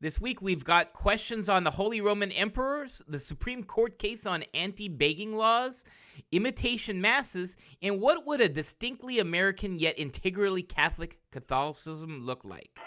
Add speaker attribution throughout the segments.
Speaker 1: This week we've got questions on the Holy Roman Emperors, the Supreme Court case on anti-begging laws, imitation masses, and what would a distinctly American yet integrally Catholic Catholicism look like?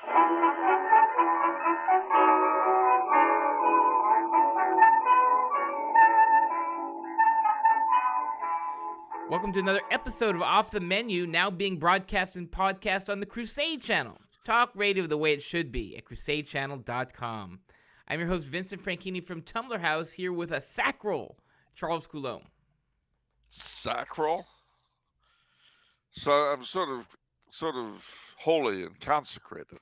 Speaker 1: Welcome to another episode of Off the Menu, now being broadcast and podcast on the Crusade Channel. Talk radio the way it should be at crusadechannel.com. I'm your host, Vincent Franchini from Tumblr House, here with a sacral Charles Coulombe.
Speaker 2: Sacral? So I'm sort of holy and consecrated.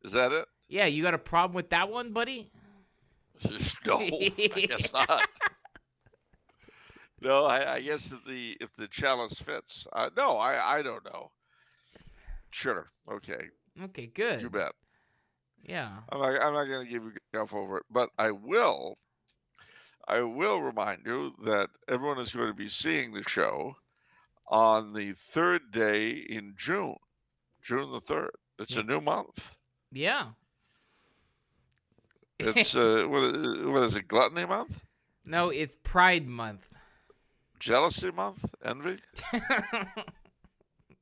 Speaker 2: Is that it?
Speaker 1: Yeah, you got a problem with that one, buddy?
Speaker 2: No, I guess not. No, I guess if the chalice fits. No, I don't know. Sure. Okay.
Speaker 1: Okay, good.
Speaker 2: You bet.
Speaker 1: Yeah.
Speaker 2: I'm not going to give you guff over it, but I will remind you that everyone is going to be seeing the show on the third day in June the 3rd. It's a new month.
Speaker 1: Yeah.
Speaker 2: It's what is it? Gluttony month?
Speaker 1: No, it's Pride month.
Speaker 2: Jealousy month? Envy?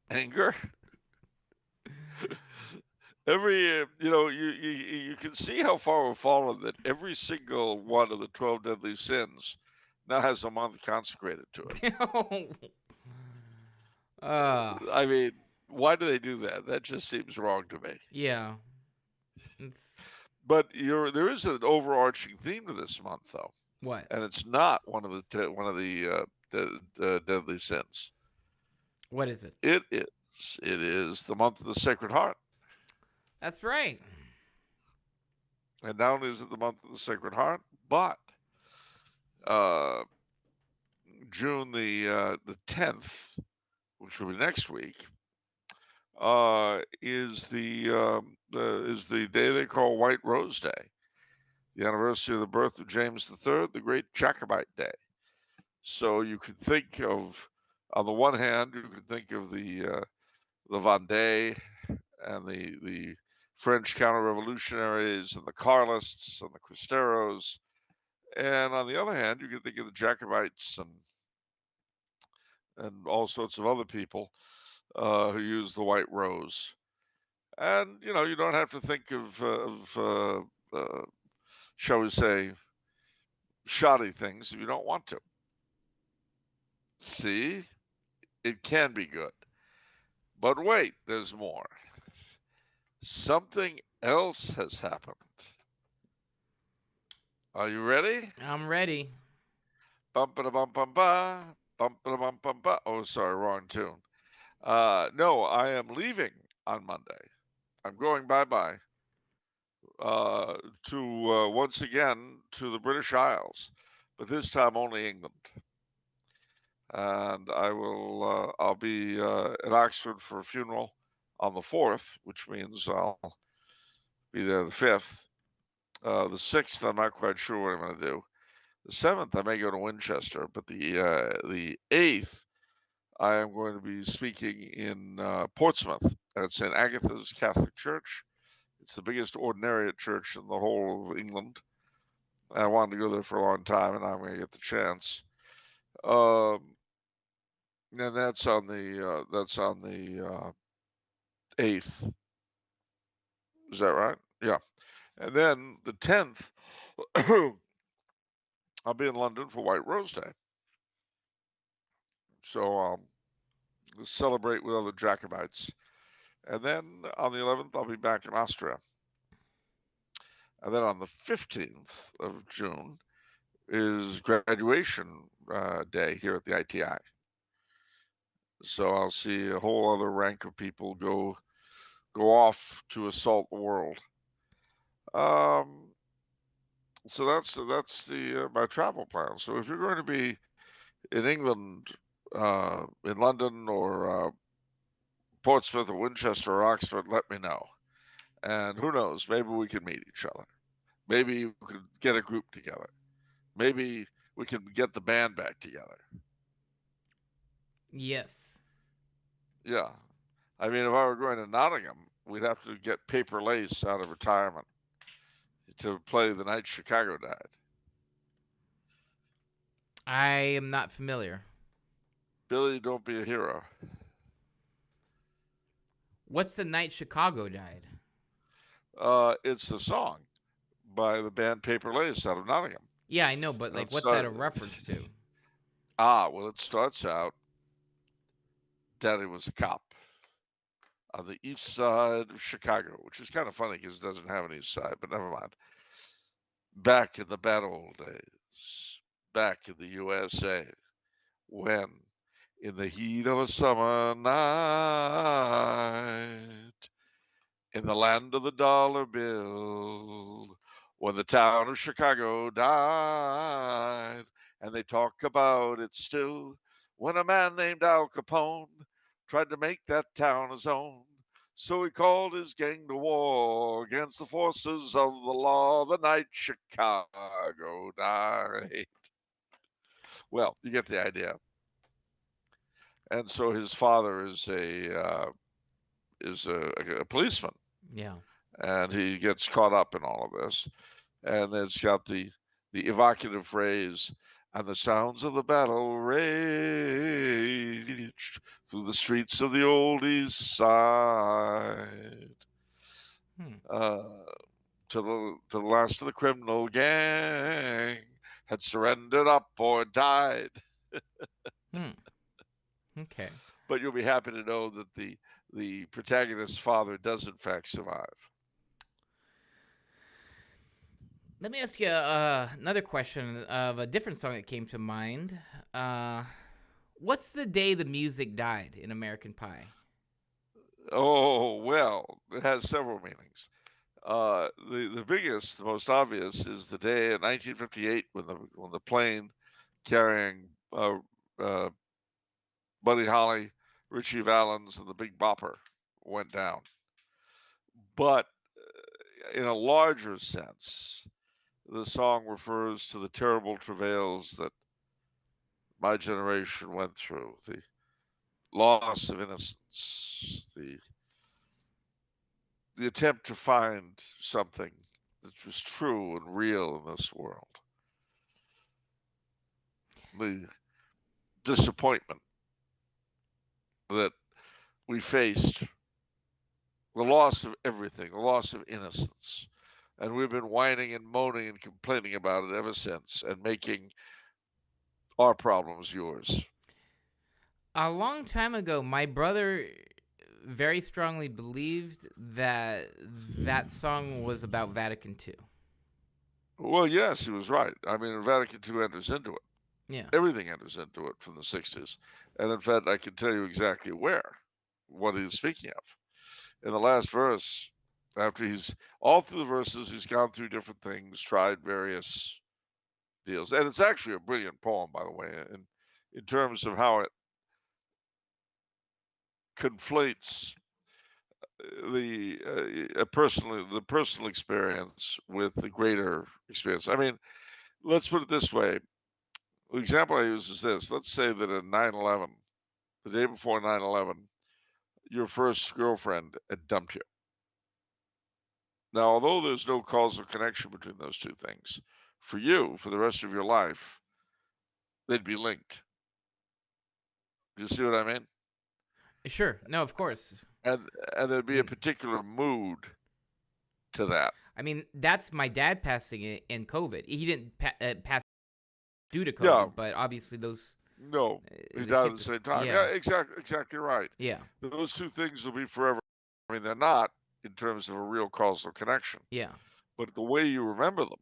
Speaker 2: Anger? You can see how far we've fallen that every single one of the 12 deadly sins now has a month consecrated to it. I mean, why do they do that? That just seems wrong to me.
Speaker 1: Yeah.
Speaker 2: But there is an overarching theme to this month, though.
Speaker 1: What?
Speaker 2: And it's not one of the deadly sins.
Speaker 1: What is it?
Speaker 2: It is the month of the Sacred Heart.
Speaker 1: That's right.
Speaker 2: And not only is it the month of the Sacred Heart, but June the 10th, which will be next week, is the day they call White Rose Day, the anniversary of the birth of James III, the great Jacobite Day. So you could think of, on the one hand, you could think of the Vendée and the French counter-revolutionaries and the Carlists and the Cristeros. And on the other hand, you can think of the Jacobites and all sorts of other people who use the white rose. And, you don't have to think of shall we say, shoddy things if you don't want to. See? It can be good. But wait, there's more. Something else has happened. Are you ready?
Speaker 1: I'm ready.
Speaker 2: Bum-ba-da-bum-bum-ba. Bum-ba-da-bum-bum-ba. Oh, sorry, wrong tune. No, I am leaving on Monday. I'm going bye-bye to once again to the British Isles, but this time only England. And I'll be at Oxford for a funeral on the 4th, which means I'll be there the 5th. The 6th, I'm not quite sure what I'm going to do. The 7th, I may go to Winchester, but the 8th, I am going to be speaking in Portsmouth at St. Agatha's Catholic Church. It's the biggest ordinariate church in the whole of England. I wanted to go there for a long time, and I'm going to get the chance. And that's on the 8th. Is that right? Yeah. And then the 10th, I'll be in London for White Rose Day. So I'll celebrate with other Jacobites. And then on the 11th, I'll be back in Austria. And then on the 15th of June is graduation day here at the ITI. So I'll see a whole other rank of people go off to assault the world. So that's my travel plan. So if you're going to be in England, in London or Portsmouth or Winchester or Oxford, let me know. And who knows, maybe we can meet each other. Maybe we could get a group together. Maybe we can get the band back together.
Speaker 1: Yes.
Speaker 2: Yeah. I mean, if I were going to Nottingham, we'd have to get Paper Lace out of retirement. to play the night Chicago died.
Speaker 1: I am not familiar.
Speaker 2: Billy, don't be a hero.
Speaker 1: What's the night Chicago died?
Speaker 2: It's the song by the band Paper Lace out of Nottingham.
Speaker 1: Yeah, I know, but like, what's that a reference to?
Speaker 2: Well, it starts out, Daddy was a cop on the east side of Chicago, which is kind of funny because it doesn't have an east side, but never mind. Back in the bad old days, back in the USA, when in the heat of a summer night, in the land of the dollar bill, when the town of Chicago died, and they talk about it still, when a man named Al Capone tried to make that town his own. So he called his gang to war against the forces of the law the night Chicago died. Well, you get the idea. And so his father is a policeman,
Speaker 1: Yeah.
Speaker 2: and he gets caught up in all of this. And it's got the evocative phrase, and the sounds of the battle raged through the streets of the old east side. Till the last of the criminal gang had surrendered up or died.
Speaker 1: Okay.
Speaker 2: But you'll be happy to know that the protagonist's father does in fact survive.
Speaker 1: Let me ask you another question of a different song that came to mind. What's the day the music died in American Pie?
Speaker 2: Oh, well, it has several meanings. The biggest, the most obvious, is the day in 1958 when the plane carrying Buddy Holly, Richie Valens, and the Big Bopper went down. But in a larger sense, the song refers to the terrible travails that my generation went through, the loss of innocence, the attempt to find something that was true and real in this world, the disappointment that we faced, the loss of everything, the loss of innocence. And we've been whining and moaning and complaining about it ever since, and making our problems yours.
Speaker 1: A long time ago, my brother very strongly believed that that song was about Vatican II.
Speaker 2: Well, yes, he was right. I mean, Vatican II enters into it.
Speaker 1: Yeah.
Speaker 2: Everything enters into it from the 60s. And in fact, I can tell you exactly what he's speaking of. In the last verse, after all through the verses, he's gone through different things, tried various deals. And it's actually a brilliant poem, by the way, in terms of how it conflates the personal experience with the greater experience. I mean, let's put it this way. The example I use is this. Let's say that at 9/11, the day before 9/11, your first girlfriend had dumped you. Now, although there's no causal connection between those two things, for you, for the rest of your life, they'd be linked. Do you see what I mean?
Speaker 1: Sure. No, of course.
Speaker 2: And there'd be a particular mood to that.
Speaker 1: I mean, that's my dad passing in COVID. He didn't pass due to COVID,
Speaker 2: Yeah.
Speaker 1: but obviously those.
Speaker 2: No, he died at the same time.
Speaker 1: Yeah.
Speaker 2: Yeah, exactly right.
Speaker 1: Yeah.
Speaker 2: Those two things will be forever. I mean, they're not in terms of a real causal connection.
Speaker 1: Yeah.
Speaker 2: But the way you remember them,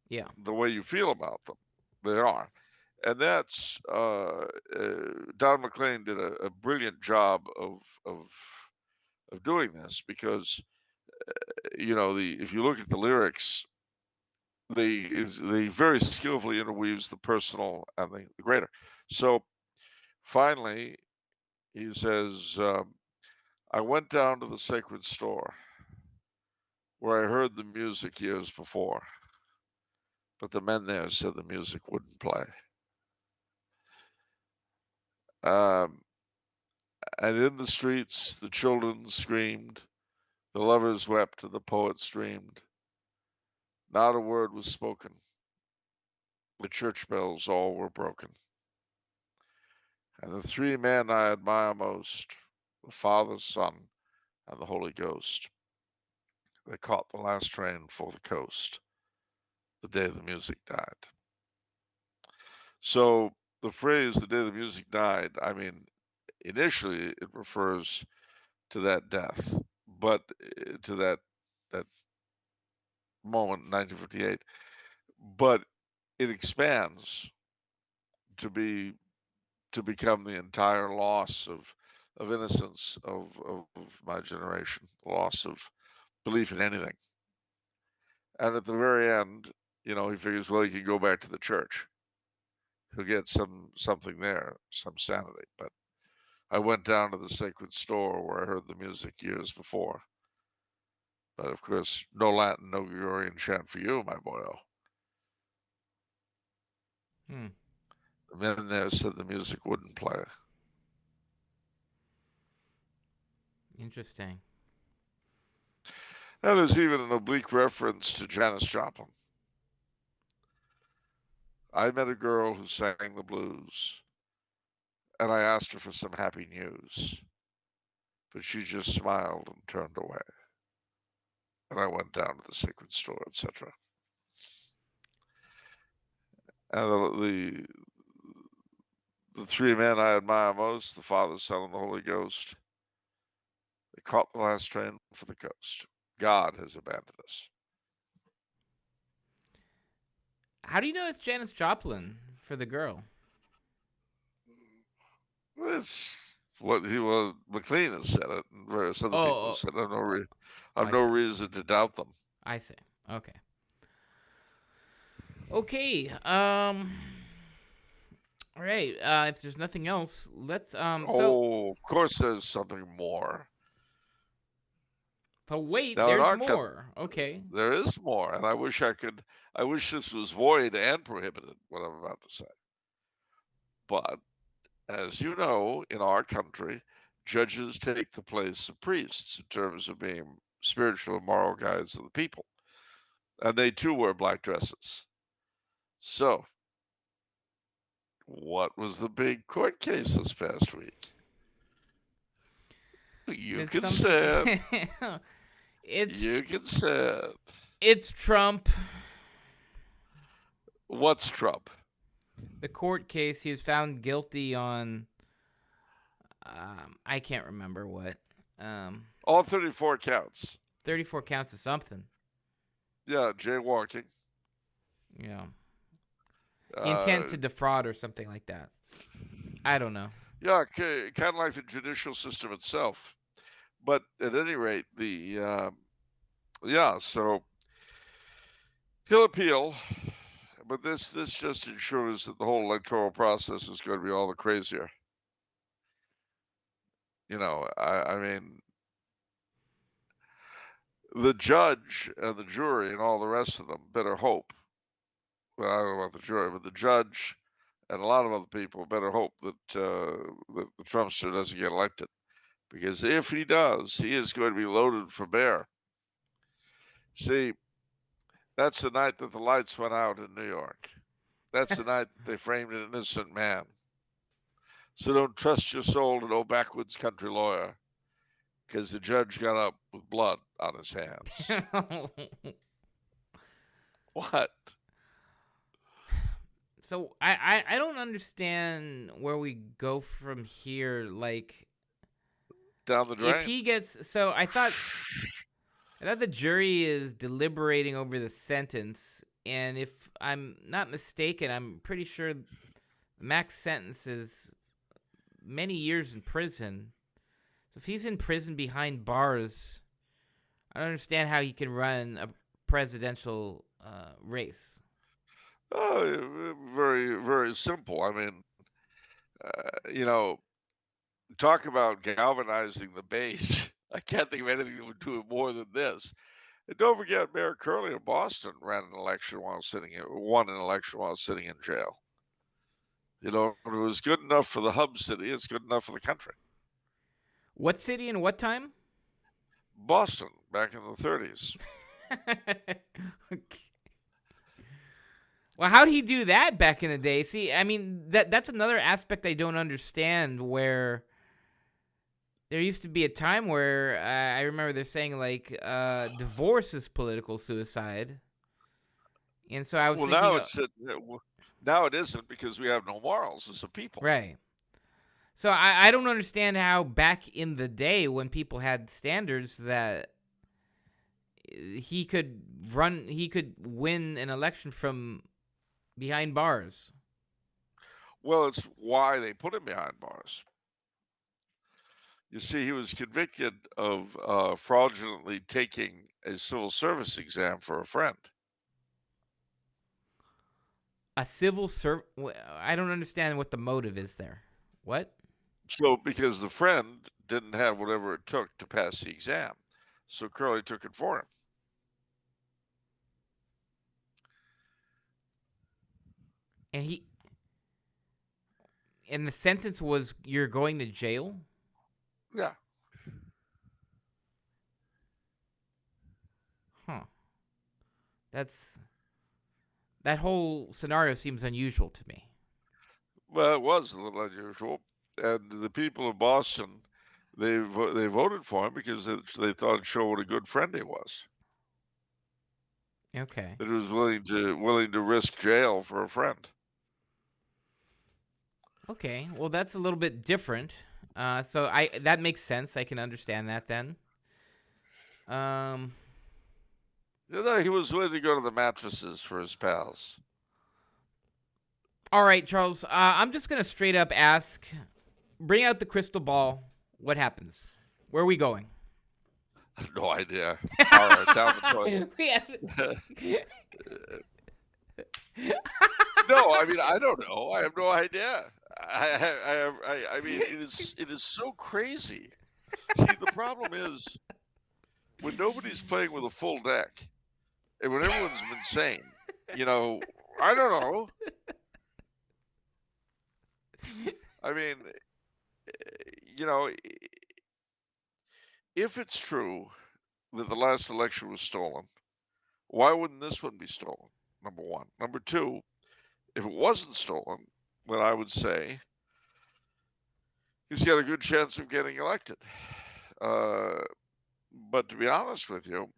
Speaker 1: yeah,
Speaker 2: the way you feel about them, they are. And that's Don McLean did a brilliant job of doing this, because if you look at the lyrics, they very skillfully interweaves the personal and the greater. So finally, he says, I went down to the sacred store where I heard the music years before, but the men there said the music wouldn't play. And in the streets, the children screamed, the lovers wept, and the poets dreamed. Not a word was spoken. The church bells all were broken. And the three men I admire most, the Father, Son, and the Holy Ghost, they caught the last train for the coast the day the music died. So the phrase "the day the music died," I mean, initially it refers to that death, but to that moment in 1958, but it expands to be to become the entire loss of innocence of my generation, loss of belief in anything. And at the very end, he figures, well, he can go back to the church. He'll get something there, some sanity. But I went down to the sacred store where I heard the music years before. But of course, no Latin, no Gregorian chant for you, my boyo.
Speaker 1: Hmm.
Speaker 2: The men there said the music wouldn't play.
Speaker 1: Interesting.
Speaker 2: And there's even an oblique reference to Janis Joplin. I met a girl who sang the blues, and I asked her for some happy news, but she just smiled and turned away. And I went down to the sacred store, etc. And the three men I admire most, the Father, Son, and the Holy Ghost, they caught the last train for the coast. God has abandoned us.
Speaker 1: How do you know it's Janis Joplin for the girl?
Speaker 2: It's what McLean has said it, and various other people
Speaker 1: Oh,
Speaker 2: have said it.
Speaker 1: I
Speaker 2: I've no
Speaker 1: see.
Speaker 2: reason to doubt them.
Speaker 1: I see. Okay. Okay. All right. If there's nothing else, let's So,
Speaker 2: Oh, of course there's something more.
Speaker 1: but wait,
Speaker 2: Now in
Speaker 1: there's
Speaker 2: our country,
Speaker 1: more. Okay.
Speaker 2: there is more, and I wish this was void and prohibited, what I'm about to say. But as you know, in our country, judges take the place of priests in terms of being spiritual and moral guides of the people. And they too wear black dresses. So, what was the big court case this past week? You
Speaker 1: Did
Speaker 2: can
Speaker 1: something
Speaker 2: say it.
Speaker 1: It's
Speaker 2: You can say it.
Speaker 1: it's Trump.
Speaker 2: What's Trump?
Speaker 1: The court case, he was found guilty on I can't remember what. Um
Speaker 2: All 34 counts.
Speaker 1: 34 counts of something.
Speaker 2: Yeah, jaywalking.
Speaker 1: Yeah. Intent
Speaker 2: Uh,
Speaker 1: to defraud or something like that. I don't know.
Speaker 2: yeah, kind of like the judicial system itself. But at any rate, so he'll appeal, but this just ensures that the whole electoral process is going to be all the crazier. I mean, the judge and the jury and all the rest of them better hope. Well, I don't know about the jury, but the judge and a lot of other people better hope that the Trumpster doesn't get elected, because if he does, he is going to be loaded for bear. See, that's the night that the lights went out in New York. That's the night that they framed an innocent man. So don't trust your soul to no backwoods country lawyer, because the judge got up with blood on his hands. What?
Speaker 1: So I don't understand where we go from here. Like,
Speaker 2: Down the
Speaker 1: if
Speaker 2: drain.
Speaker 1: he gets, so I thought the jury is deliberating over the sentence, and if I'm not mistaken, I'm pretty sure the max sentence is many years in prison. So if he's in prison behind bars, I don't understand how he can run a presidential race.
Speaker 2: Oh, very, very simple. I mean, talk about galvanizing the base. I can't think of anything that would do it more than this. And don't forget, Mayor Curley of Boston won an election while sitting in jail. If it was good enough for the hub city, it's good enough for the country.
Speaker 1: What city and what time?
Speaker 2: Boston, back in the 30s.
Speaker 1: Okay. Well, how'd he do that back in the day? See, I mean, that's another aspect I don't understand, where there used to be a time where I remember they're saying, like, divorce is political suicide. And so I was
Speaker 2: Well,
Speaker 1: thinking,
Speaker 2: now it isn't, because we have no morals as a people.
Speaker 1: right. So I don't understand how back in the day, when people had standards, that he could win an election from behind bars.
Speaker 2: Well, it's why they put him behind bars. You see, he was convicted of fraudulently taking a civil service exam for a friend.
Speaker 1: A civil serv. I don't understand what the motive is there. What?
Speaker 2: So, because the friend didn't have whatever it took to pass the exam, so Curly took it for him.
Speaker 1: And the sentence was, you're going to jail?
Speaker 2: Yeah.
Speaker 1: Huh. That whole scenario seems unusual to me.
Speaker 2: Well, it was a little unusual, and the people of Boston, they voted for him because they thought it showed what a good friend he was.
Speaker 1: Okay.
Speaker 2: That he was willing to risk jail for a friend.
Speaker 1: Okay. Well, that's a little bit different. So that makes sense. I can understand that then.
Speaker 2: He was willing to go to the mattresses for his pals.
Speaker 1: All right, Charles. I'm just gonna straight up ask. Bring out the crystal ball. What happens? Where are we going?
Speaker 2: No idea. All right, down the toilet. No, I mean, I don't know. I have no idea. I mean, it is so crazy. See, the problem is when nobody's playing with a full deck, and when everyone's insane, I don't know. I mean, if it's true that the last election was stolen, why wouldn't this one be stolen? Number one. Number two, if it wasn't stolen, then I would say he's got a good chance of getting elected. But to be honest with you,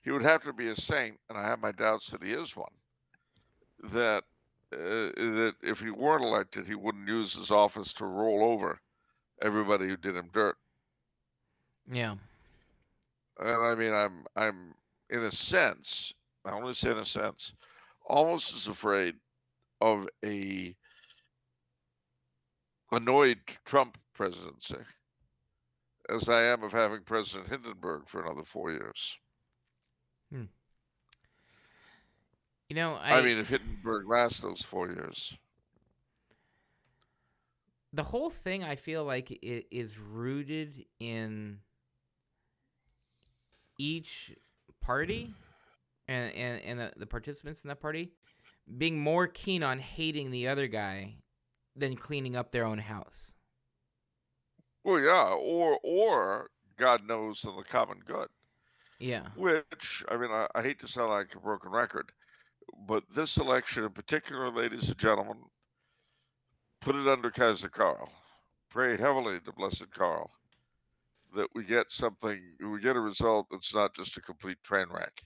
Speaker 2: he would have to be a saint, and I have my doubts that he is one. That if he weren't elected, he wouldn't use his office to roll over everybody who did him dirt.
Speaker 1: Yeah.
Speaker 2: And I mean, I'm in a sense, I only say in a sense, almost as afraid of a annoyed Trump presidency as I am of having President Hindenburg for another 4 years. I mean, if Hindenburg lasts those 4 years.
Speaker 1: The whole thing, I feel like, it is rooted in each party and the participants in that party being more keen on hating the other guy than cleaning up their own house.
Speaker 2: Well, yeah, or God knows, on the common good.
Speaker 1: Yeah.
Speaker 2: Which, I mean, I hate to sound like a broken record, but this election in particular, ladies and gentlemen, put it under Kaiser Karl. Pray heavily to Blessed Karl that we get a result that's not just a complete train wreck.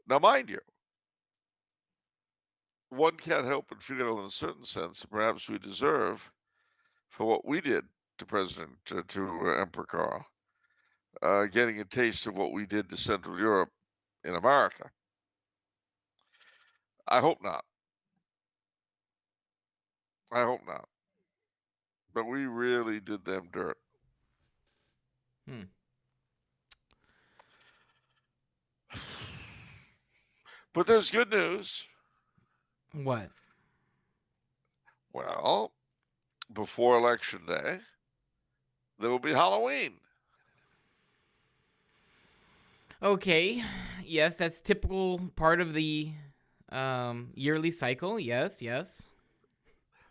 Speaker 2: Now, mind you, one can't help but feel, in a certain sense, perhaps we deserve for what we did to Emperor Karl, getting a taste of what we did to Central Europe in America. I hope not. I hope not. But we really did them dirt. But there's good news.
Speaker 1: What?
Speaker 2: Well, before Election Day, there will be Halloween.
Speaker 1: Okay. Yes, that's typical part of the yearly cycle. Yes.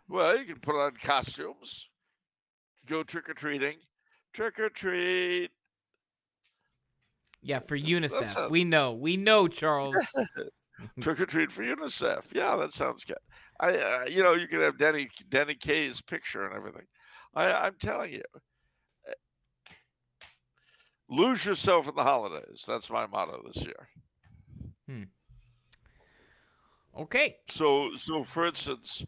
Speaker 2: Well, you can put on costumes, go trick-or-treating. Trick or treat.
Speaker 1: Yeah, for UNICEF. We know, Charles.
Speaker 2: Trick or treat for UNICEF. Yeah, that sounds good. You can have Danny Kaye's picture and everything. I'm telling you, lose yourself in the holidays. That's my motto this year.
Speaker 1: Okay.
Speaker 2: So for instance,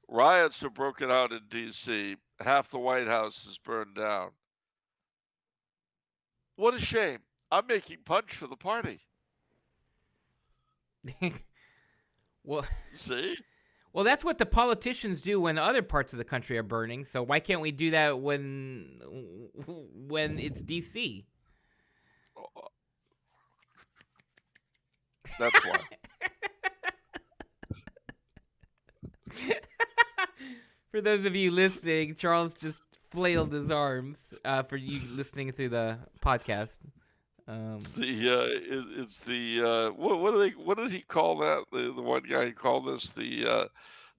Speaker 2: riots have broken out in D.C. Half the White House is burned down. What a shame. I'm making punch for the party.
Speaker 1: Well,
Speaker 2: See?
Speaker 1: well, that's what the politicians do when other parts of the country are burning. So why can't we do that when it's DC?
Speaker 2: That's why.
Speaker 1: For those of you listening, Charles just flailed his arms for you listening through the podcast.
Speaker 2: It's the what did he call that? The one guy he called this the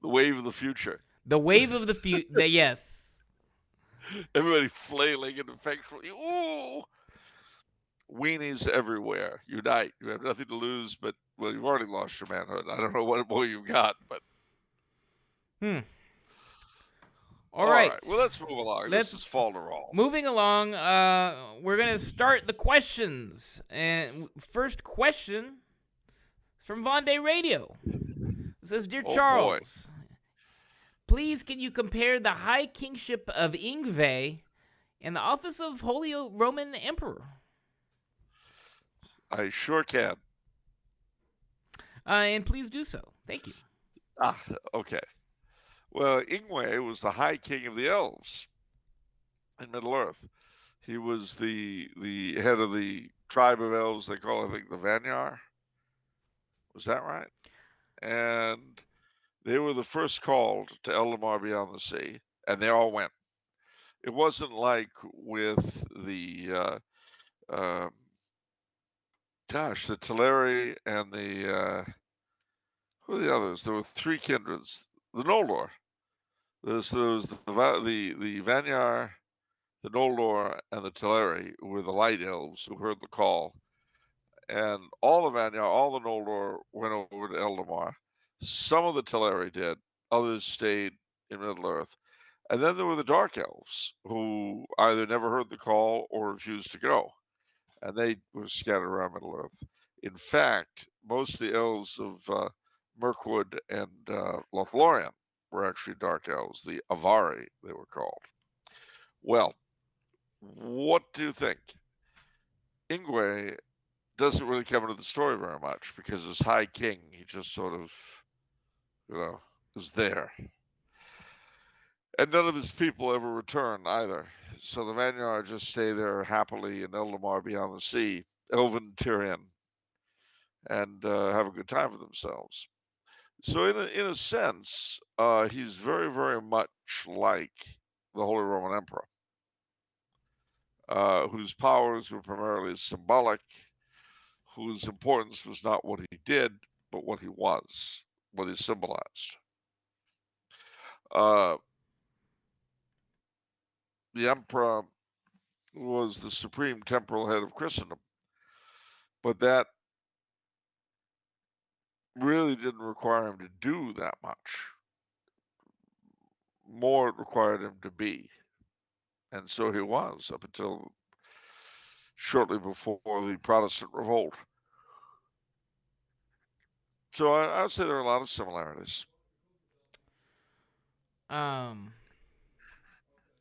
Speaker 2: wave of the future.
Speaker 1: The wave of the future. Yes.
Speaker 2: Everybody flailing and effectually. Ooh! Weenies everywhere. Unite. You have nothing to lose, but well, you've already lost your manhood. I don't know what more you've got, but.
Speaker 1: All right.
Speaker 2: Well, let's move along. This is fall to roll.
Speaker 1: Moving along, we're going to start the questions. And first question is from Vendée Radio. It says, Dear Charles, please can you compare the high kingship of Ingwe and the office of Holy Roman Emperor?
Speaker 2: I sure can.
Speaker 1: And please do so. Thank you.
Speaker 2: Okay. Well, Ingwe was the High King of the Elves in Middle-earth. He was the head of the tribe of elves they call, I think, the Vanyar. Was that right? And they were the first called to Eldamar Beyond the Sea, and they all went. It wasn't like with the the Teleri and the who are the others? There were three kindreds. The Noldor. There was the Vanyar, the Noldor, and the Teleri were the light elves who heard the call. And all the Vanyar, all the Noldor went over to Eldamar. Some of the Teleri did. Others stayed in Middle-earth. And then there were the Dark Elves, who either never heard the call or refused to go. And they were scattered around Middle-earth. In fact, most of the elves of Mirkwood and Lothlorien were actually Dark Elves, the Avari, they were called. Well, what do you think? Ingwe doesn't really come into the story very much because as High King, he just sort of, is there. And none of his people ever return either. So the Vanyar just stay there happily in Eldamar Beyond the Sea, Elven Tyrion, and have a good time for themselves. So in a sense, he's very, very much like the Holy Roman Emperor, whose powers were primarily symbolic, whose importance was not what he did, but what he was, what he symbolized. The emperor was the supreme temporal head of Christendom, but that really didn't require him to do that much. More it required him to be. And so he was up until shortly before the Protestant revolt. So I would say there are a lot of similarities.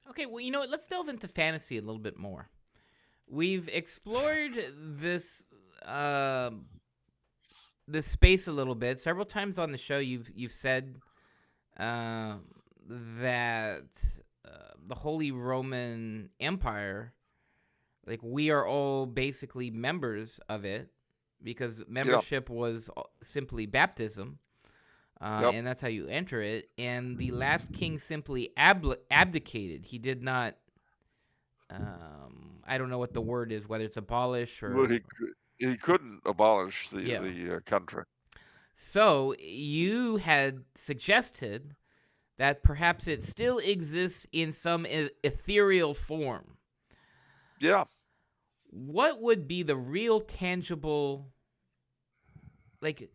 Speaker 1: Okay, well, you know what? Let's delve into fantasy a little bit more. We've explored this this space a little bit. Several times on the show, you've said that the Holy Roman Empire, like, we are all basically members of it because membership was simply baptism. And that's how you enter it. And the last king simply abdicated. He did not. I don't know what the word is, whether it's abolish or.
Speaker 2: Well, he couldn't abolish the country.
Speaker 1: So you had suggested that perhaps it still exists in some ethereal form.
Speaker 2: Yeah.
Speaker 1: What would be the real tangible, like,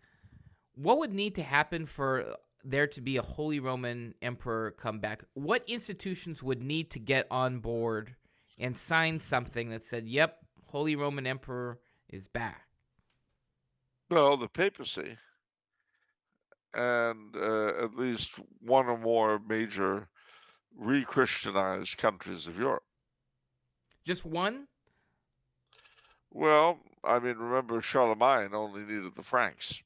Speaker 1: what would need to happen for there to be a Holy Roman Emperor come back? What institutions would need to get on board and sign something that said, "Yep, Holy Roman Emperor is back"?
Speaker 2: Well, the papacy and at least one or more major re-Christianized countries of Europe.
Speaker 1: Just one?
Speaker 2: Well, I mean, remember Charlemagne only needed the Franks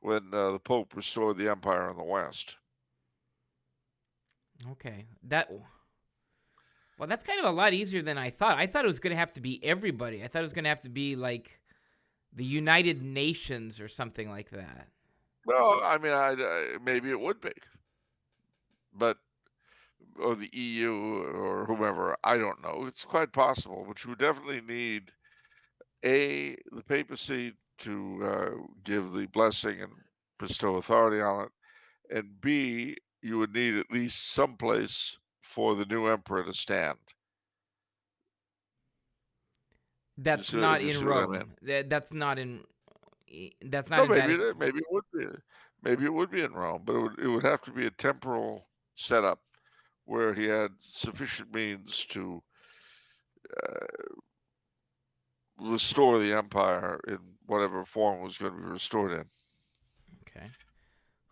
Speaker 2: when the Pope restored the empire in the West.
Speaker 1: Okay. Well, that's kind of a lot easier than I thought. I thought it was going to have to be everybody. I thought it was going to have to be like the United Nations or something like that.
Speaker 2: Well, I mean, maybe it would be, but or the EU or whomever, I don't know. It's quite possible, but you would definitely need the papacy to give the blessing and bestow authority on it, and B, you would need at least some place for the new emperor to stand.
Speaker 1: That's not in Rome. That's not in. That's not
Speaker 2: No,
Speaker 1: in Vatican.
Speaker 2: maybe it would be. Maybe it would be in Rome, but it would have to be a temporal setup where he had sufficient means to restore the empire in whatever form it was going to be restored in.
Speaker 1: Okay.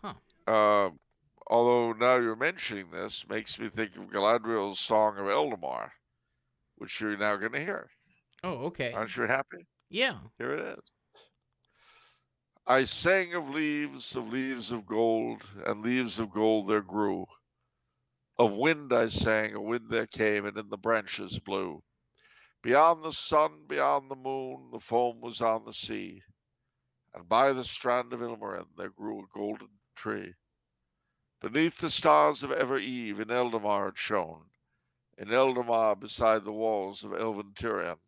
Speaker 1: Huh.
Speaker 2: Although now you're mentioning this, makes me think of Galadriel's Song of Eldamar, which you're now going to hear.
Speaker 1: Oh, okay.
Speaker 2: Aren't you happy?
Speaker 1: Yeah.
Speaker 2: Here it is. I sang of leaves of gold, and leaves of gold there grew. Of wind I sang, a wind there came, and in the branches blew. Beyond the sun, beyond the moon, the foam was on the sea, and by the strand of Ilmarinen there grew a golden tree. Beneath the stars of ever eve in Eldamar it shone, in Eldamar beside the walls of elven Tirion.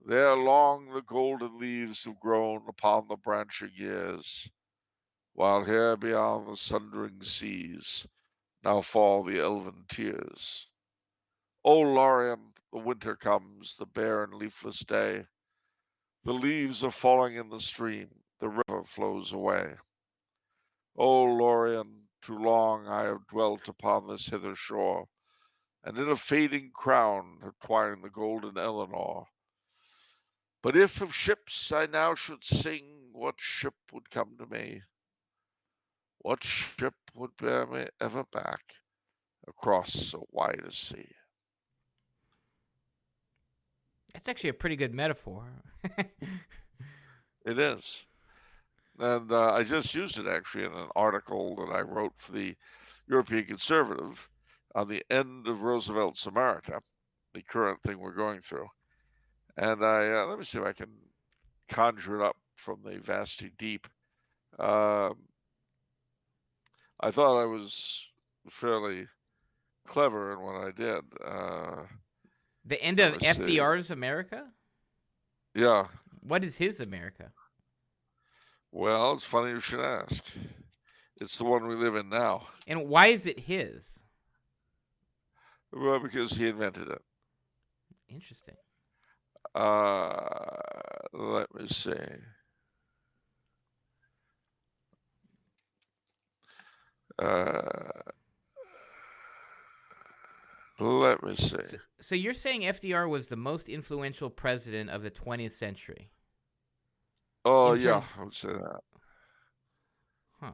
Speaker 2: There long the golden leaves have grown upon the branching years, while here beyond the sundering seas now fall the elven tears. O Lorien, the winter comes, the bare and leafless day. The leaves are falling in the stream, the river flows away. O Lorien, too long I have dwelt upon this hither shore, and in a fading crown have twined the golden Eleanor. But if of ships I now should sing, what ship would come to me? What ship would bear me ever back across so wide a sea?
Speaker 1: That's actually a pretty good metaphor.
Speaker 2: It is. And I just used it actually in an article that I wrote for the European Conservative on the end of Roosevelt's America, the current thing we're going through. And let me see if I can conjure it up from the vasty deep. I thought I was fairly clever in what I did.
Speaker 1: The end of FDR's America?
Speaker 2: Yeah.
Speaker 1: What is his America?
Speaker 2: Well, it's funny you should ask. It's the one we live in now.
Speaker 1: And why is it his?
Speaker 2: Well, because he invented it.
Speaker 1: Interesting.
Speaker 2: Let me see. Let me see.
Speaker 1: So you're saying FDR was the most influential president of the 20th century?
Speaker 2: Oh, yeah, I would say that.
Speaker 1: Huh.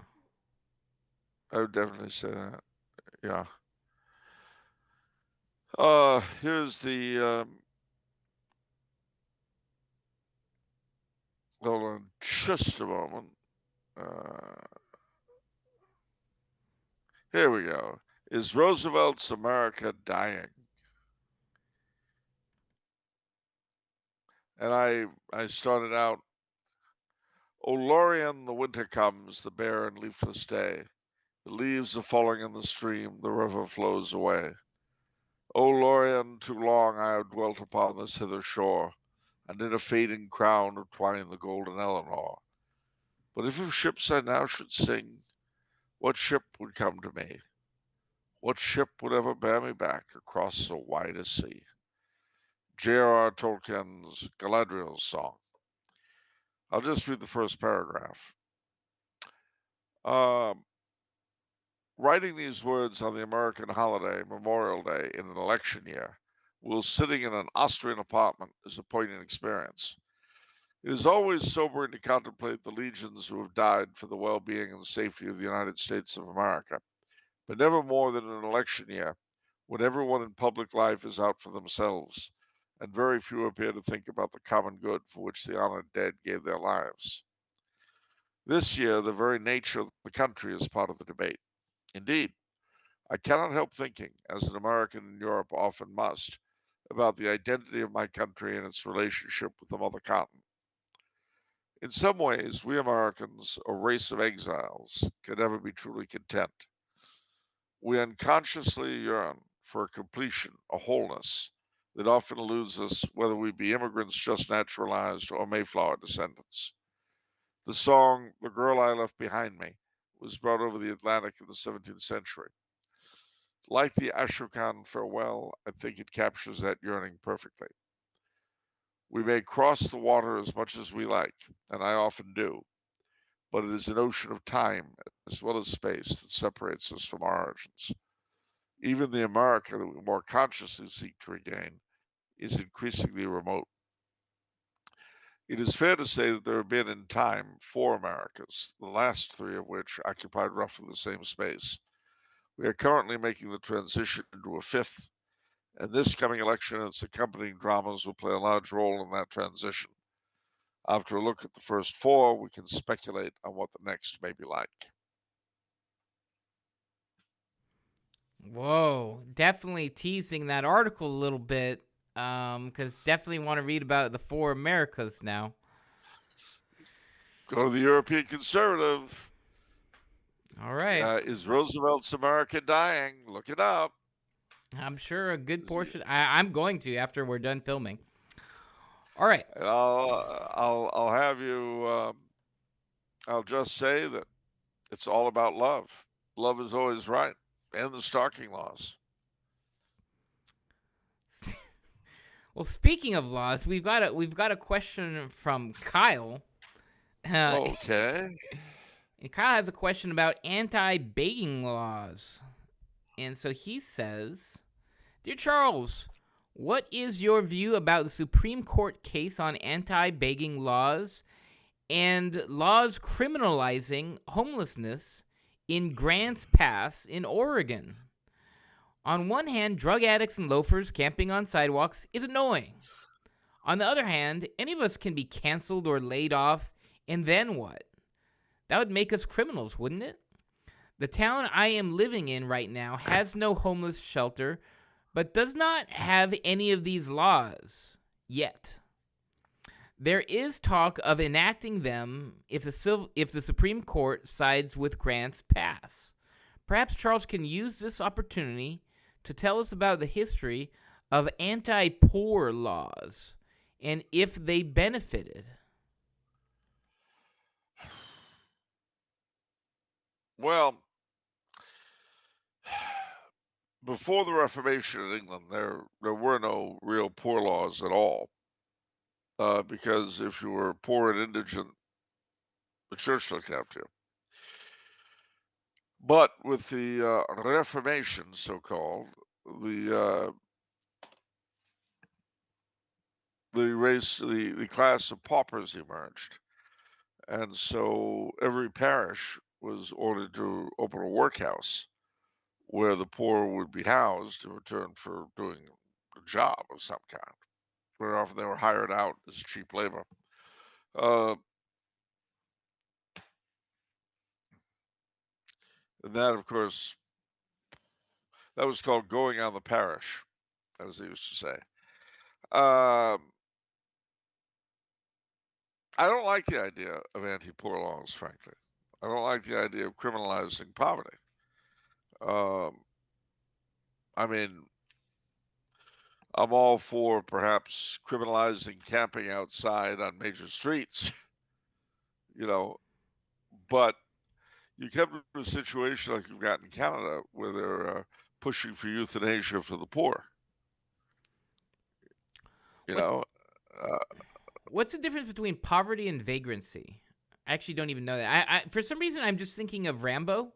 Speaker 2: I would definitely say that. Yeah. Here's the hold on just a moment. Here we go. Is Roosevelt's America dying? And I started out, O Lorien, the winter comes, the bare and leafless day. The leaves are falling in the stream, the river flows away. O Lorien, too long I have dwelt upon this hither shore, and in a fading crown have twined the golden Eleanor. But if of ships I now should sing, what ship would come to me? What ship would ever bear me back across so wide a sea? J.R.R. Tolkien's Galadriel's Song. I'll just read the first paragraph. Um, Writing these words on the American holiday, Memorial Day, in an election year, while sitting in an Austrian apartment, is a poignant experience. It is always sobering to contemplate the legions who have died for the well being and safety of the United States of America, but never more than an election year, when everyone in public life is out for themselves, and very few appear to think about the common good for which the honored dead gave their lives. This year, the very nature of the country is part of the debate. Indeed, I cannot help thinking, as an American in Europe often must, about the identity of my country and its relationship with the mother continent. In some ways, we Americans, a race of exiles, can never be truly content. We unconsciously yearn for a completion, a wholeness, that often eludes us whether we be immigrants just naturalized or Mayflower descendants. The song, The Girl I Left Behind Me, was brought over the Atlantic in the 17th century. Like the Ashokan farewell, I think it captures that yearning perfectly. We may cross the water as much as we like, and I often do, but it is an ocean of time as well as space that separates us from our origins. Even the America that we more consciously seek to regain is increasingly remote. It is fair to say that there have been in time four Americas, the last three of which occupied roughly the same space. We are currently making the transition into a fifth, and this coming election and its accompanying dramas will play a large role in that transition. After a look at the first four, we can speculate on what the next may be like.
Speaker 1: Whoa, definitely teasing that article a little bit, because definitely want to read about the four Americas now.
Speaker 2: Go to the European Conservative.
Speaker 1: All right.
Speaker 2: Is Roosevelt's America dying? Look it up.
Speaker 1: I'm sure a good portion. I'm going to after we're done filming. All right.
Speaker 2: And I'll have you. I'll just say that it's all about love. Love is always right, and the stalking laws.
Speaker 1: Well, speaking of laws, we've got a question from Kyle.
Speaker 2: Okay.
Speaker 1: And Kyle has a question about anti-begging laws. And so he says, Dear Charles, what is your view about the Supreme Court case on anti-begging laws and laws criminalizing homelessness in Grants Pass in Oregon? On one hand, drug addicts and loafers camping on sidewalks is annoying. On the other hand, any of us can be canceled or laid off, and then what? That would make us criminals, wouldn't it? The town I am living in right now has no homeless shelter, but does not have any of these laws yet. There is talk of enacting them if the Supreme Court sides with Grants Pass. Perhaps Charles can use this opportunity to tell us about the history of anti-poor laws and if they benefited.
Speaker 2: Well, before the Reformation in England, there were no real poor laws at all, because if you were poor and indigent, the church looked after you. But with the Reformation, so-called, the the class of paupers emerged, and so every parish was ordered to open a workhouse where the poor would be housed in return for doing a job of some kind. Very often they were hired out as cheap labor. And that, of course, that was called going on the parish, as they used to say. I don't like the idea of anti-poor laws, frankly. I don't like the idea of criminalizing poverty. I mean, I'm all for perhaps criminalizing camping outside on major streets, you know, but you come to a situation like you've got in Canada where they're pushing for euthanasia for the poor. You
Speaker 1: What's
Speaker 2: know,
Speaker 1: What's the difference between poverty and vagrancy? I actually don't even know that. I for some reason I'm just thinking of Rambo,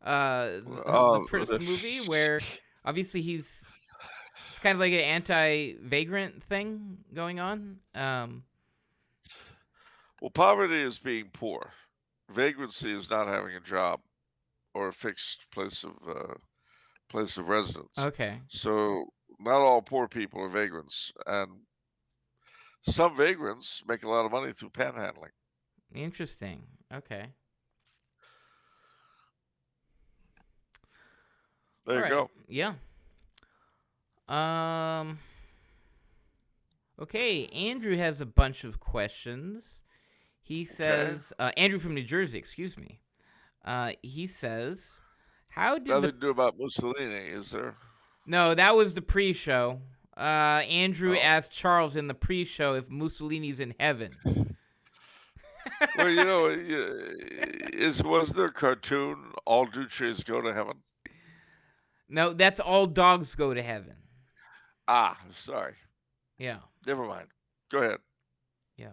Speaker 1: the first movie where obviously it's kind of like an anti-vagrant thing going on.
Speaker 2: Well, poverty is being poor. Vagrancy is not having a job or a fixed place of residence.
Speaker 1: Okay.
Speaker 2: So not all poor people are vagrants, and some vagrants make a lot of money through panhandling.
Speaker 1: Interesting. Okay.
Speaker 2: There
Speaker 1: All
Speaker 2: you
Speaker 1: right.
Speaker 2: go.
Speaker 1: Yeah. Okay, Andrew has a bunch of questions. He says, Andrew from New Jersey, excuse me. He says, how did
Speaker 2: Nothing to do about Mussolini, is there?
Speaker 1: No, that was the pre-show. Andrew
Speaker 2: Oh.
Speaker 1: asked Charles in the pre-show if Mussolini's in heaven.
Speaker 2: Well, you know, wasn't there a cartoon, All Duces Go to Heaven?
Speaker 1: No, that's All Dogs Go to Heaven.
Speaker 2: Ah, sorry.
Speaker 1: Yeah.
Speaker 2: Never mind. Go ahead.
Speaker 1: Yeah.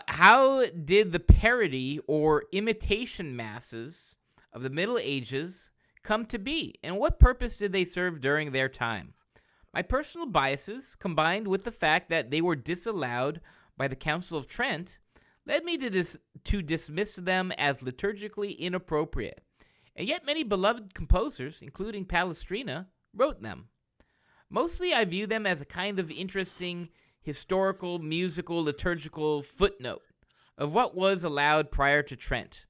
Speaker 1: How did the parody or imitation masses of the Middle Ages come to be, and what purpose did they serve during their time? My personal biases, combined with the fact that they were disallowed by the Council of Trent, led me to dismiss them as liturgically inappropriate. And yet many beloved composers, including Palestrina, wrote them. Mostly I view them as a kind of interesting historical, musical, liturgical footnote of what was allowed prior to Trent.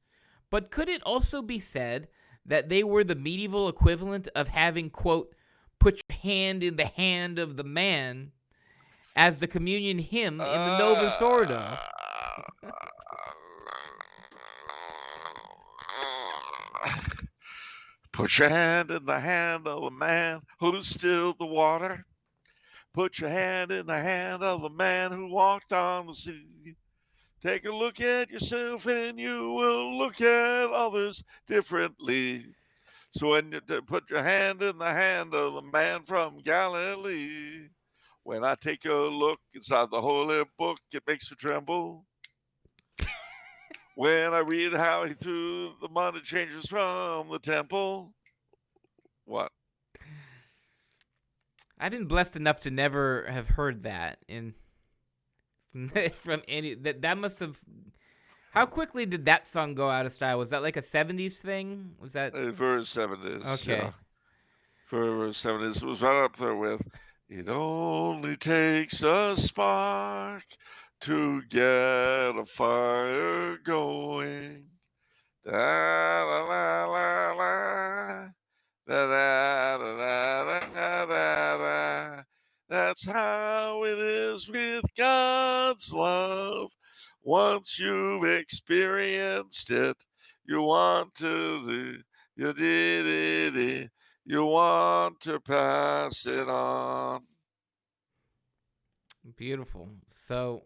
Speaker 1: But could it also be said that they were the medieval equivalent of having, quote, put your hand in the hand of the man as the communion hymn in the Novus Ordo?
Speaker 2: Put your hand in the hand of a man who stilled the water. Put your hand in the hand of a man who walked on the sea. Take a look at yourself and you will look at others differently. So when you put your hand in the hand of the man from Galilee, when I take a look inside the holy book, it makes me tremble. When I read how he threw the money changers from the temple. What?
Speaker 1: I've been blessed enough to never have heard that from any that must have. How quickly did that song go out of style? Was that like a 70s thing? Was that
Speaker 2: very 70s?
Speaker 1: Okay.
Speaker 2: Yeah. Very 70s. It was right up there with "It only takes a spark to get a fire going. Da la la la la. Da, da, da, da, da, da, da. That's how it is with God's love. Once you've experienced it, you want to you want to pass it on.
Speaker 1: Beautiful. So,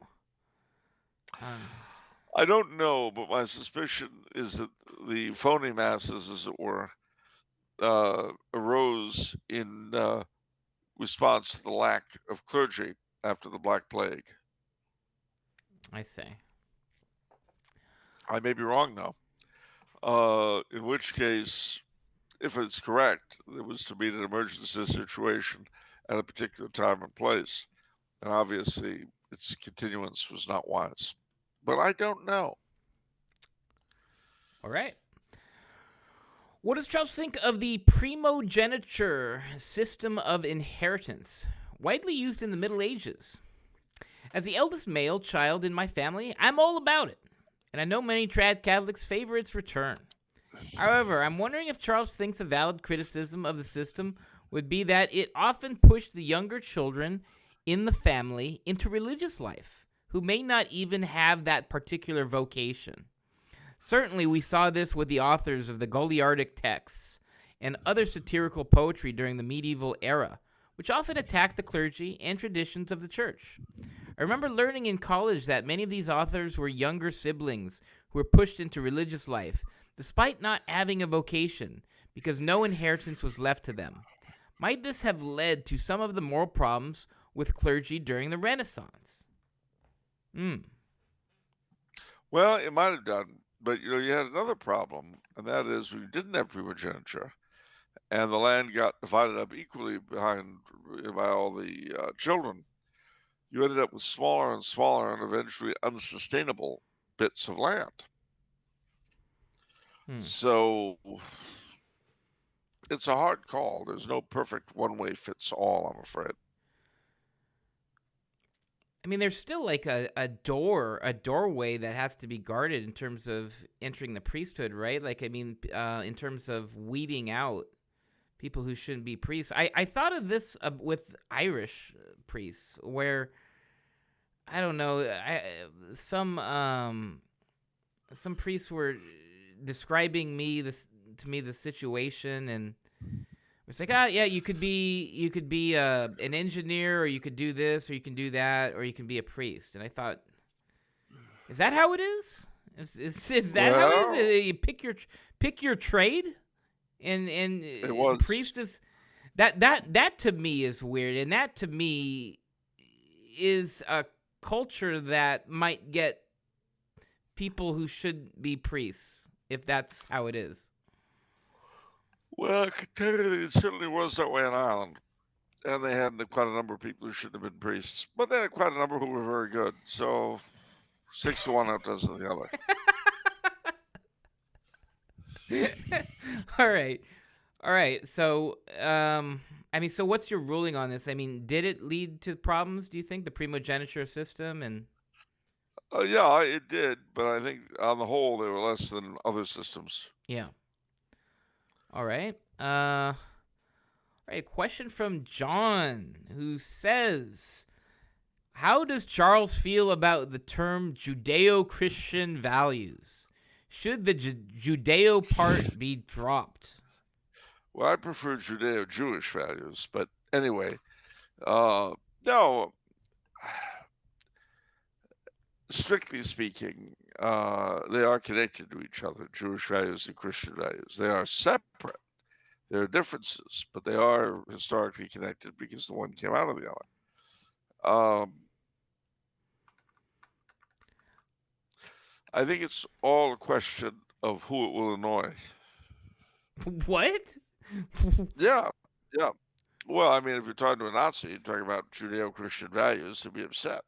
Speaker 2: I don't know, but my suspicion is that the phony masses, as it were, arose in response to the lack of clergy after the Black Plague.
Speaker 1: I say.
Speaker 2: I may be wrong, though. In which case, if it's correct, it was to meet an emergency situation at a particular time and place. And obviously, its continuance was not wise. But I don't know.
Speaker 1: All right. What does Charles think of the primogeniture system of inheritance, widely used in the Middle Ages? As the eldest male child in my family, I'm all about it, and I know many trad Catholics favor its return. However, I'm wondering if Charles thinks a valid criticism of the system would be that it often pushed the younger children in the family into religious life, who may not even have that particular vocation. Certainly, we saw this with the authors of the Goliardic texts and other satirical poetry during the medieval era, which often attacked the clergy and traditions of the church. I remember learning in college that many of these authors were younger siblings who were pushed into religious life, despite not having a vocation, because no inheritance was left to them. Might this have led to some of the moral problems with clergy during the Renaissance? Mm.
Speaker 2: Well, it might have done, but you had another problem, and that is we didn't have primogeniture, and the land got divided up equally by all the children. You ended up with smaller and smaller and eventually unsustainable bits of land. So it's a hard call. There's no perfect one-way fits all, I'm afraid.
Speaker 1: I mean, there's still like a doorway that has to be guarded in terms of entering the priesthood, right? Like, I mean, in terms of weeding out people who shouldn't be priests. I thought of this with Irish priests, where I don't know, some priests were describing to me the situation, and it's like, yeah, you could be an engineer, or you could do this, or you can do that, or you can be a priest. And I thought, is that how it is? Is that how it is? You pick your trade, and
Speaker 2: it was.
Speaker 1: Priest is that to me is weird, and that to me is a culture that might get people who should be priests, if that's how it is.
Speaker 2: Well, it certainly was that way in Ireland. And they had quite a number of people who shouldn't have been priests. But they had quite a number who were very good. So 6 to 1 outdoes the other.
Speaker 1: All right. So, I mean, so what's your ruling on this? I mean, did it lead to problems, do you think, the primogeniture system? And
Speaker 2: yeah, it did. But I think on the whole, they were less than other systems.
Speaker 1: Yeah. All right. All right. Question from John, who says, how does Charles feel about the term Judeo-Christian values? Should the Judeo part be dropped?
Speaker 2: Well, I prefer Judeo-Jewish values. But anyway, no. Strictly speaking, they are connected to each other, Jewish values and Christian values. They are separate. There are differences, but they are historically connected because the one came out of the other. I think it's all a question of who it will annoy.
Speaker 1: What?
Speaker 2: Yeah. Well, I mean, if you're talking to a Nazi, you're talking about Judeo-Christian values, he'll be upset.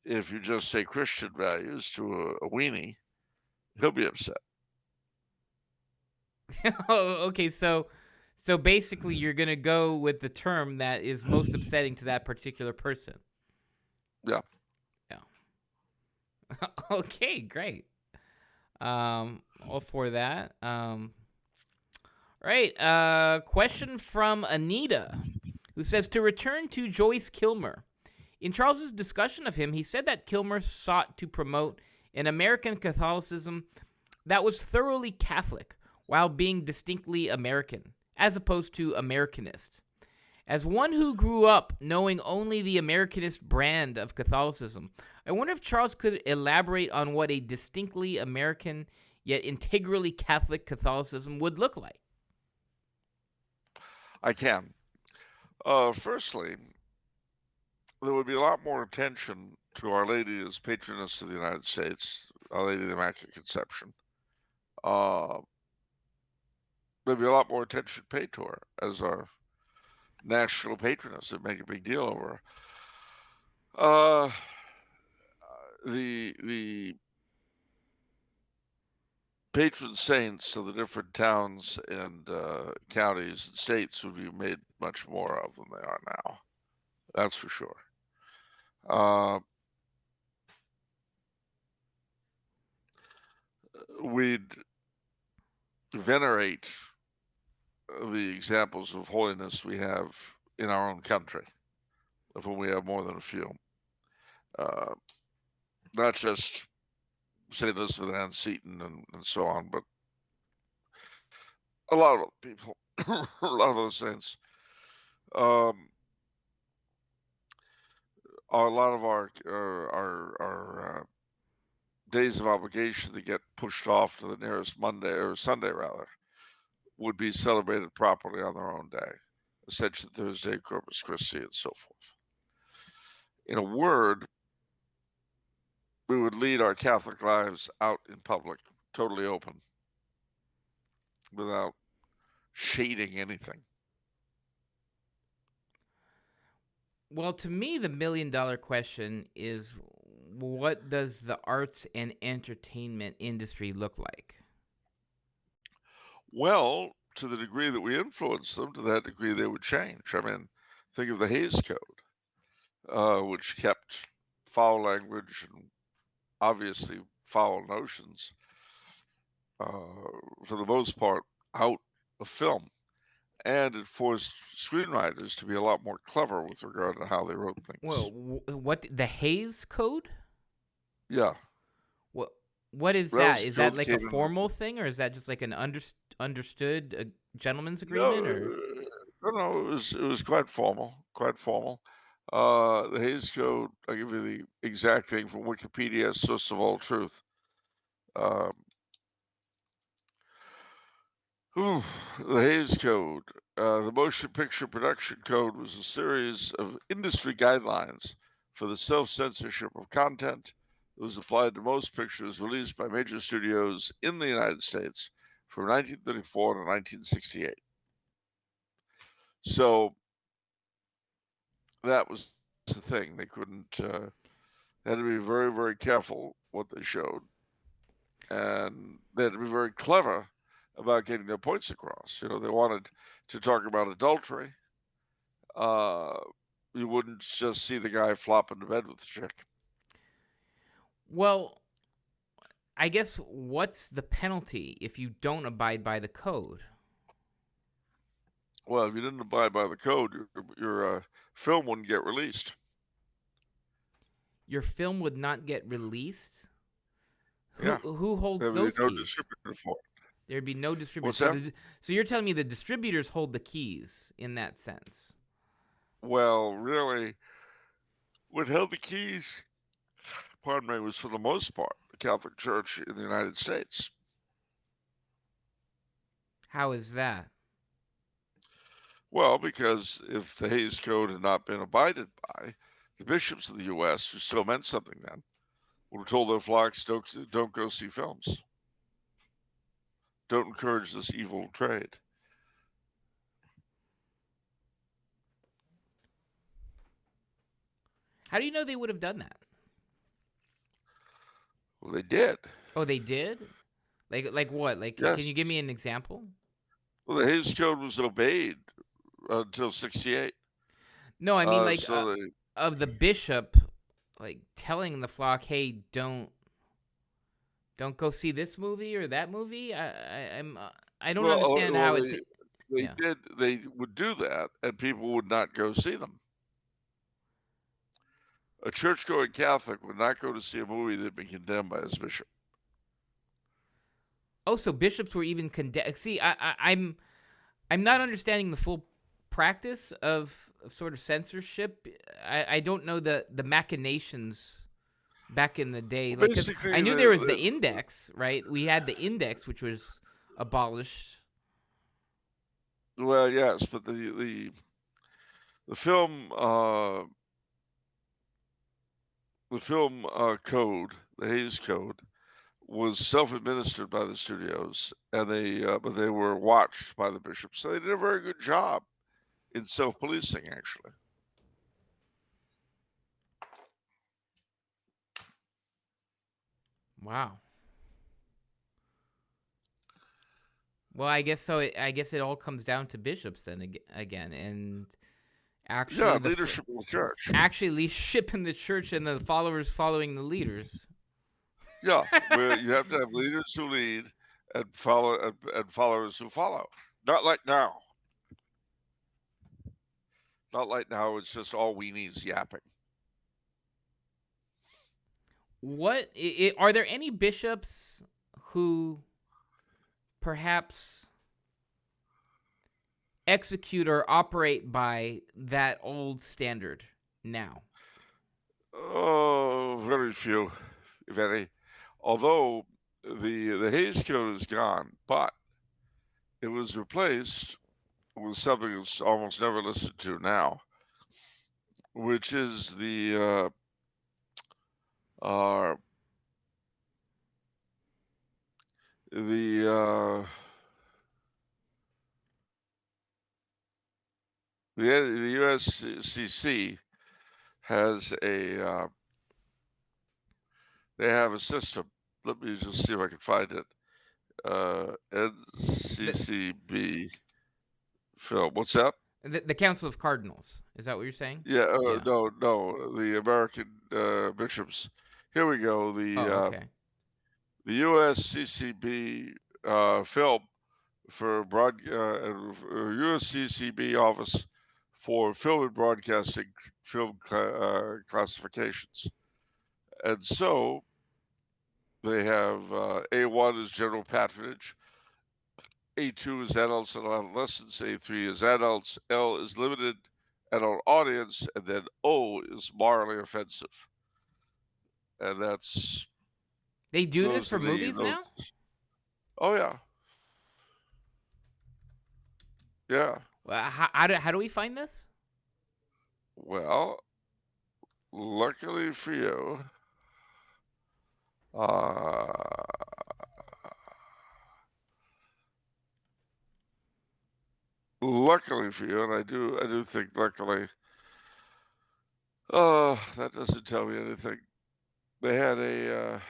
Speaker 2: If you just say Christian values to a weenie, he'll be upset.
Speaker 1: Oh, okay. So basically, you're gonna go with the term that is most upsetting to that particular person.
Speaker 2: Yeah.
Speaker 1: Okay, great. All for that. Right. Question from Anita, who says, to return to Joyce Kilmer. In Charles's discussion of him, he said that Kilmer sought to promote an American Catholicism that was thoroughly Catholic while being distinctly American, as opposed to Americanist. As one who grew up knowing only the Americanist brand of Catholicism, I wonder if Charles could elaborate on what a distinctly American yet integrally Catholic Catholicism would look like.
Speaker 2: I can. Firstly, there would be a lot more attention to Our Lady as patroness of the United States, Our Lady of the Immaculate Conception. There'd be a lot more attention paid to her as our national patroness. They'd make a big deal over her. The patron saints of the different towns and counties and states would be made much more of than they are now. That's for sure. We'd venerate the examples of holiness we have in our own country, of whom we have more than a few. Not just St. Elizabeth Ann Seton and so on, but a lot of other people, a lot of other saints. A lot of our days of obligation to get pushed off to the nearest Monday or Sunday rather would be celebrated properly on their own day, Ascension Thursday, Corpus Christi, and so forth. In a word, we would lead our Catholic lives out in public, totally open, without shading anything.
Speaker 1: Well, to me, the $1 million question is, what does the arts and entertainment industry look like?
Speaker 2: Well, to the degree that we influence them, to that degree they would change. I mean, think of the Hays Code, which kept foul language and obviously foul notions, for the most part, out of film. And it forced screenwriters to be a lot more clever with regard to how they wrote things.
Speaker 1: Well, what the Hays Code?
Speaker 2: Yeah.
Speaker 1: What is
Speaker 2: That
Speaker 1: that?
Speaker 2: was
Speaker 1: Is that like a
Speaker 2: code
Speaker 1: formal thing, or is that just like an understood gentleman's agreement? Or
Speaker 2: No, it was quite formal, quite formal. The Hays Code, I'll give you the exact thing from Wikipedia, source of all truth. The Hays Code, the Motion Picture Production Code, was a series of industry guidelines for the self-censorship of content. It was applied to most pictures released by major studios in the United States from 1934 to 1968. So that was the thing. They couldn't, they had to be very, very careful what they showed. And they had to be very clever about getting their points across. You know, they wanted to talk about adultery. You wouldn't just see the guy flop into bed with the chick.
Speaker 1: well, I guess what's the penalty if you don't abide by the code?
Speaker 2: Well, if you didn't abide by the code, your film wouldn't get released.
Speaker 1: Your film would not get released.
Speaker 2: Yeah.
Speaker 1: Who holds
Speaker 2: There would
Speaker 1: those
Speaker 2: be no
Speaker 1: keys?
Speaker 2: distributor for it.
Speaker 1: There'd be no distributor.
Speaker 2: What's
Speaker 1: So,
Speaker 2: that?
Speaker 1: so you're telling me the distributors hold the keys in that sense?
Speaker 2: Well, really, what held the keys, pardon me, was for the most part the Catholic Church in the United States.
Speaker 1: How is that?
Speaker 2: Well, because if the Hays Code had not been abided by, the bishops of the U.S., who still meant something then, would have told their flocks, don't go see films. Don't encourage this evil trade.
Speaker 1: How do you know they would have done that?
Speaker 2: Well, they did.
Speaker 1: Oh, they did? Like what? Like,
Speaker 2: Yes.
Speaker 1: can you give me an example?
Speaker 2: Well, the Hays Code was obeyed until '68.
Speaker 1: No, I mean like
Speaker 2: so
Speaker 1: of the bishop, like telling the flock, "Hey, don't go see this movie or that movie." I don't understand how it's.
Speaker 2: They did. They would do that, and people would not go see them. A church-going Catholic would not go to see a movie that had been condemned by his bishop.
Speaker 1: Oh, so bishops were even condemned. See, I'm not understanding the full practice of sort of censorship. I don't know the machinations back in the day.
Speaker 2: Well,
Speaker 1: like, 'cause I knew there was the index, right? We had the index, which was abolished.
Speaker 2: Well, yes, but the film code, the Hays Code, was self-administered by the studios, and but they were watched by the bishops. So they did a very good job in self-policing, actually.
Speaker 1: Wow. Well, I guess so. I guess it all comes down to bishops then again, and actually,
Speaker 2: leadership of the church.
Speaker 1: Actually, leadership in the church and the followers following the leaders.
Speaker 2: Yeah, where you have to have leaders who lead and followers who follow. Not like now. Not like now. It's just all weenies yapping.
Speaker 1: What are there any bishops who perhaps execute or operate by that old standard now?
Speaker 2: Oh, very few, if any. Although the Hays Code is gone, but it was replaced with something that's almost never listened to now, which is the the USCC has a they have a system. Let me just see if I can find it. NCCB film. What's that?
Speaker 1: The Council of Cardinals. Is that what you're saying?
Speaker 2: Yeah.
Speaker 1: Yeah.
Speaker 2: No. The American bishops. Here we go.
Speaker 1: Okay.
Speaker 2: The USCCB film for USCCB office for film and broadcasting film classifications, and so they have A1 is general patronage, A2 is adults and adolescents, A3 is adults, L is limited adult audience, and then O is morally offensive. And that's
Speaker 1: They do this for movies now?
Speaker 2: Oh yeah. Yeah.
Speaker 1: Well, how do we find this?
Speaker 2: Well, luckily for you, and I do think luckily, that doesn't tell me anything. They had a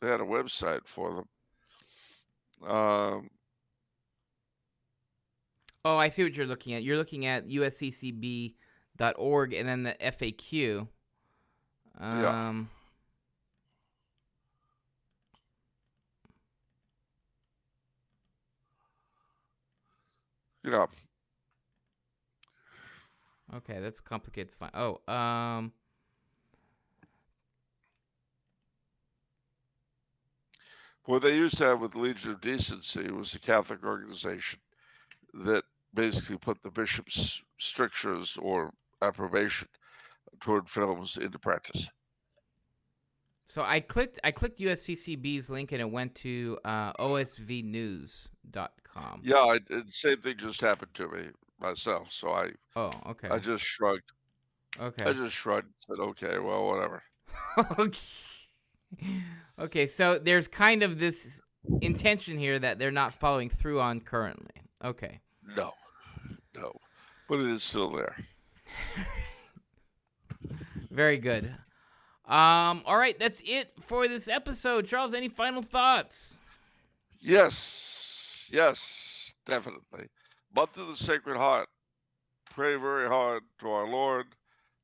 Speaker 2: website for them.
Speaker 1: Oh, I see what you're looking at. You're looking at usccb.org and then the FAQ.
Speaker 2: Yeah. Yeah.
Speaker 1: Okay, that's complicated to find.
Speaker 2: What they used to have with Legion of Decency was a Catholic organization that basically put the bishop's strictures or approbation toward films into practice.
Speaker 1: So I clicked USCCB's link and it went to osvnews.com.
Speaker 2: Yeah, the same thing just happened to me myself. So
Speaker 1: Oh, okay.
Speaker 2: I just shrugged.
Speaker 1: Okay.
Speaker 2: I just shrugged and said, okay, well, whatever.
Speaker 1: Okay, so there's kind of this intention here that they're not following through on currently. Okay.
Speaker 2: No. But it is still there.
Speaker 1: Very good. All right, that's it for this episode. Charles, any final thoughts?
Speaker 2: Yes, definitely. Month of the Sacred Heart. Pray very hard to our Lord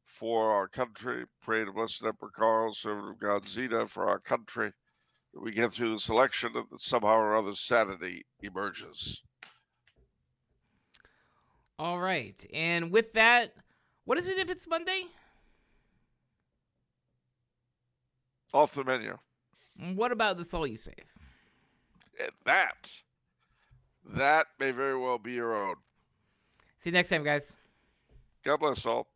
Speaker 2: for our country. Pray to Blessed Emperor Karl, servant of God Zita, for our country, that we get through this election and that somehow or other sanity emerges.
Speaker 1: All right, and with that, what is it if it's Monday?
Speaker 2: Off the menu.
Speaker 1: What about the soul you save?
Speaker 2: And that may very well be your own.
Speaker 1: See you next time, guys.
Speaker 2: God bless all.